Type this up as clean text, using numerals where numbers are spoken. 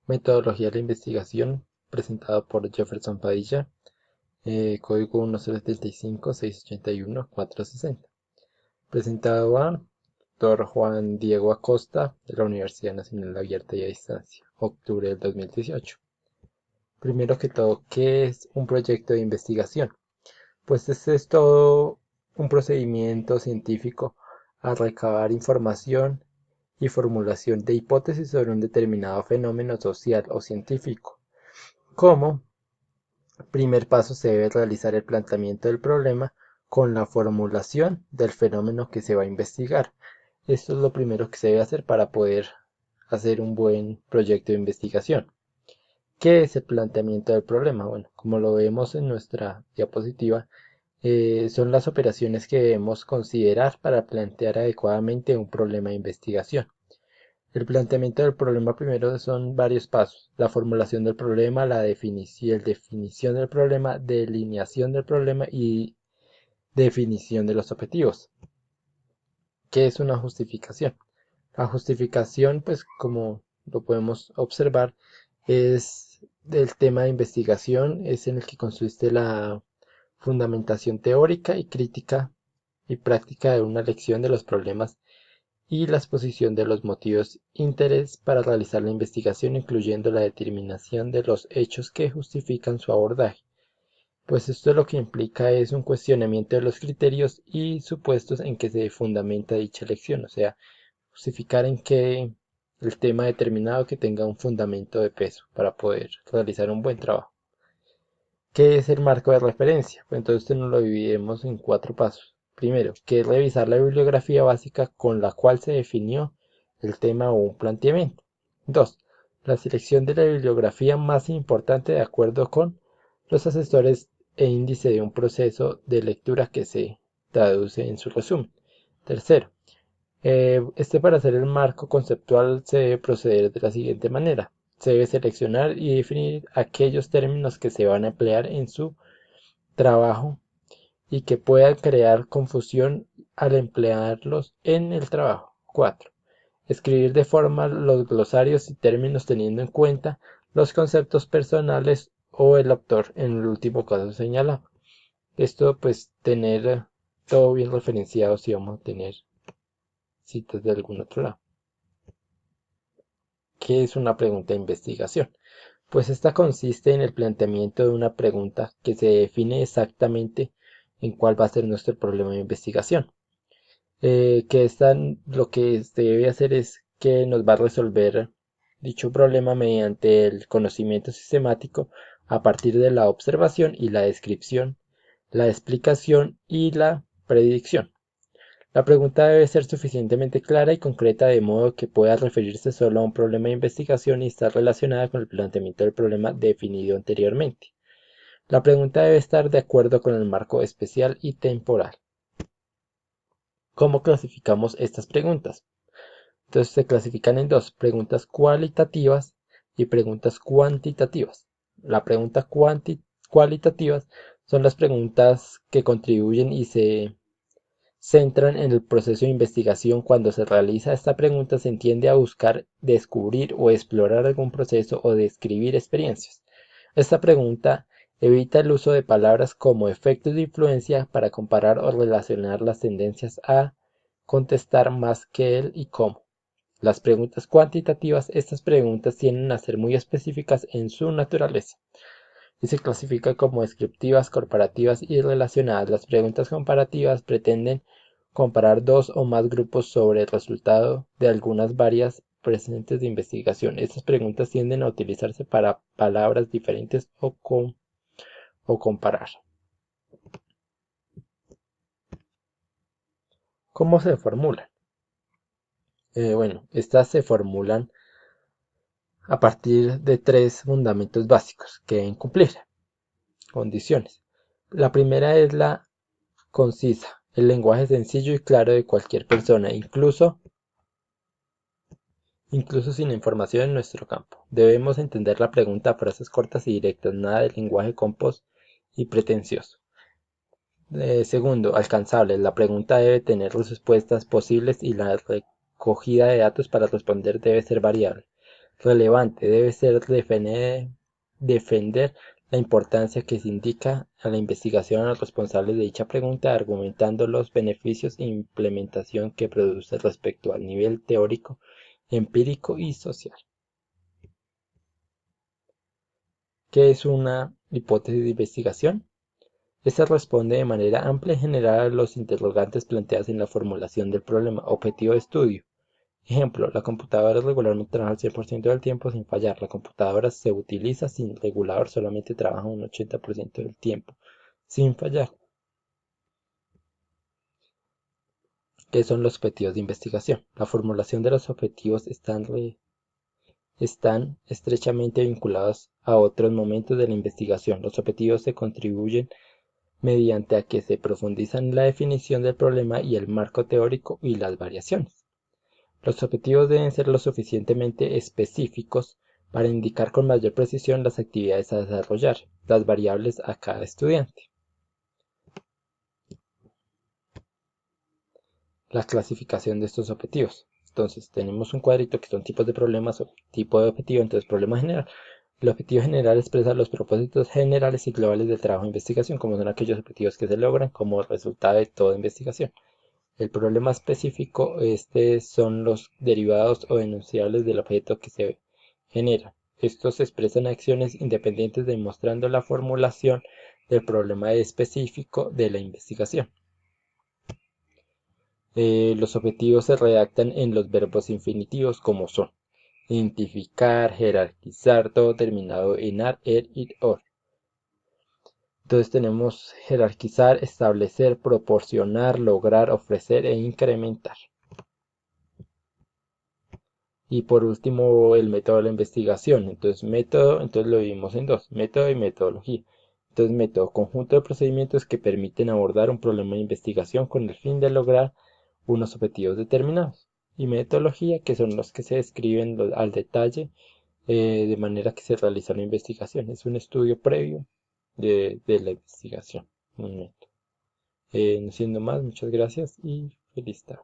Metodología de la investigación, presentado por Jefferson Padilla, código 1075-681-460. Presentado a Dr. Juan Diego Acosta, de la Universidad Nacional Abierta y a Distancia, octubre del 2018. Primero que todo, ¿qué es un proyecto de investigación? Pues este es todo un procedimiento científico a recabar información y formulación de hipótesis sobre un determinado fenómeno social o científico. Como primer paso se debe realizar el planteamiento del problema con la formulación del fenómeno que se va a investigar. Esto es lo primero que se debe hacer para poder hacer un buen proyecto de investigación. ¿Qué es el planteamiento del problema? Bueno, como lo vemos en nuestra diapositiva, son las operaciones que debemos considerar para plantear adecuadamente un problema de investigación. El planteamiento del problema primero son varios pasos: la formulación del problema, la definición del problema, delineación del problema y definición de los objetivos. ¿Qué es una justificación? La justificación, pues como lo podemos observar, es del tema de investigación, es en el que consiste la fundamentación teórica y crítica y práctica de una lección de los problemas y la exposición de los motivos interés para realizar la investigación, incluyendo la determinación de los hechos que justifican su abordaje. Pues esto lo que implica es un cuestionamiento de los criterios y supuestos en que se fundamenta dicha lección, o sea, justificar en que el tema determinado que tenga un fundamento de peso para poder realizar un buen trabajo. ¿Qué es el marco de referencia? Pues entonces nos lo dividimos en 4 pasos. Primero, que es revisar la bibliografía básica con la cual se definió el tema o un planteamiento. 2. La selección de la bibliografía más importante de acuerdo con los asesores e índice de un proceso de lectura que se traduce en su resumen. Tercero, para hacer el marco conceptual se debe proceder de la siguiente manera. Se debe seleccionar y definir aquellos términos que se van a emplear en su trabajo y que puedan crear confusión al emplearlos en el trabajo. 4. Escribir de forma los glosarios y términos teniendo en cuenta los conceptos personales o el autor en el último caso señalado. Esto pues tener todo bien referenciado si vamos a tener citas de algún otro lado. ¿Qué es una pregunta de investigación? Pues esta consiste en el planteamiento de una pregunta que se define exactamente en cuál va a ser nuestro problema de investigación. Lo que se debe hacer es que nos va a resolver dicho problema mediante el conocimiento sistemático a partir de la observación y la descripción, la explicación y la predicción. La pregunta debe ser suficientemente clara y concreta de modo que pueda referirse solo a un problema de investigación y estar relacionada con el planteamiento del problema definido anteriormente. La pregunta debe estar de acuerdo con el marco especial y temporal. ¿Cómo clasificamos estas preguntas? Entonces se clasifican en dos: preguntas cualitativas y preguntas cuantitativas. La pregunta cualitativas son las preguntas que contribuyen y se centran en el proceso de investigación. Cuando se realiza esta pregunta se entiende a buscar descubrir o explorar algún proceso o describir experiencias. Esta pregunta evita el uso de palabras como efectos de influencia para comparar o relacionar las tendencias a contestar más que el y cómo. Las preguntas cuantitativas, estas preguntas tienden a ser muy específicas en su naturaleza y se clasifican como descriptivas, comparativas y relacionadas. Las preguntas comparativas pretenden comparar dos o más grupos sobre el resultado de algunas varias presentes de investigación. Estas preguntas tienden a utilizarse para palabras diferentes o comparar. ¿Cómo se formulan? Bueno, estas se formulan a partir de 3 fundamentos básicos que deben cumplir. Condiciones. La primera es la concisa, el lenguaje sencillo y claro de cualquier persona, incluso sin información en nuestro campo. Debemos entender la pregunta a frases cortas y directas, nada de lenguaje compost y pretencioso. Segundo, alcanzable. La pregunta debe tener respuestas posibles y la recogida de datos para responder debe ser variable. relevante debe ser defender la importancia que se indica a la investigación a los responsables de dicha pregunta, argumentando los beneficios e implementación que produce respecto al nivel teórico, empírico y social. ¿Qué es una hipótesis de investigación? Esta responde de manera amplia y general a los interrogantes planteados en la formulación del problema objetivo de estudio. Ejemplo, la computadora regularmente trabaja el 100% del tiempo sin fallar. La computadora se utiliza sin regulador, solamente trabaja un 80% del tiempo sin fallar. ¿Qué son los objetivos de investigación? La formulación de los objetivos están estrechamente vinculados a otros momentos de la investigación. Los objetivos se contribuyen mediante a que se profundiza en la definición del problema y el marco teórico y las variaciones. Los objetivos deben ser lo suficientemente específicos para indicar con mayor precisión las actividades a desarrollar, las variables a cada estudiante. La clasificación de estos objetivos. Entonces tenemos un cuadrito que son tipos de problemas o tipo de objetivo, entonces problema general. El objetivo general expresa los propósitos generales y globales del trabajo de investigación, como son aquellos objetivos que se logran como resultado de toda investigación. El problema específico, son los derivados o enunciables del objeto que se genera. Estos expresan acciones independientes demostrando la formulación del problema específico de la investigación. Los objetivos se redactan en los verbos infinitivos como son identificar, jerarquizar, todo terminado en ar, er, id, or. Entonces tenemos jerarquizar, establecer, proporcionar, lograr, ofrecer e incrementar. Y por último, el método de la investigación. Entonces, método, entonces lo dividimos en dos, método y metodología. Entonces, método, conjunto de procedimientos que permiten abordar un problema de investigación con el fin de lograr unos objetivos determinados. Y metodología, que son los que se describen al detalle, de manera que se realiza la investigación. Es un estudio previo de la investigación. Un método. No siendo más, muchas gracias y feliz tarde.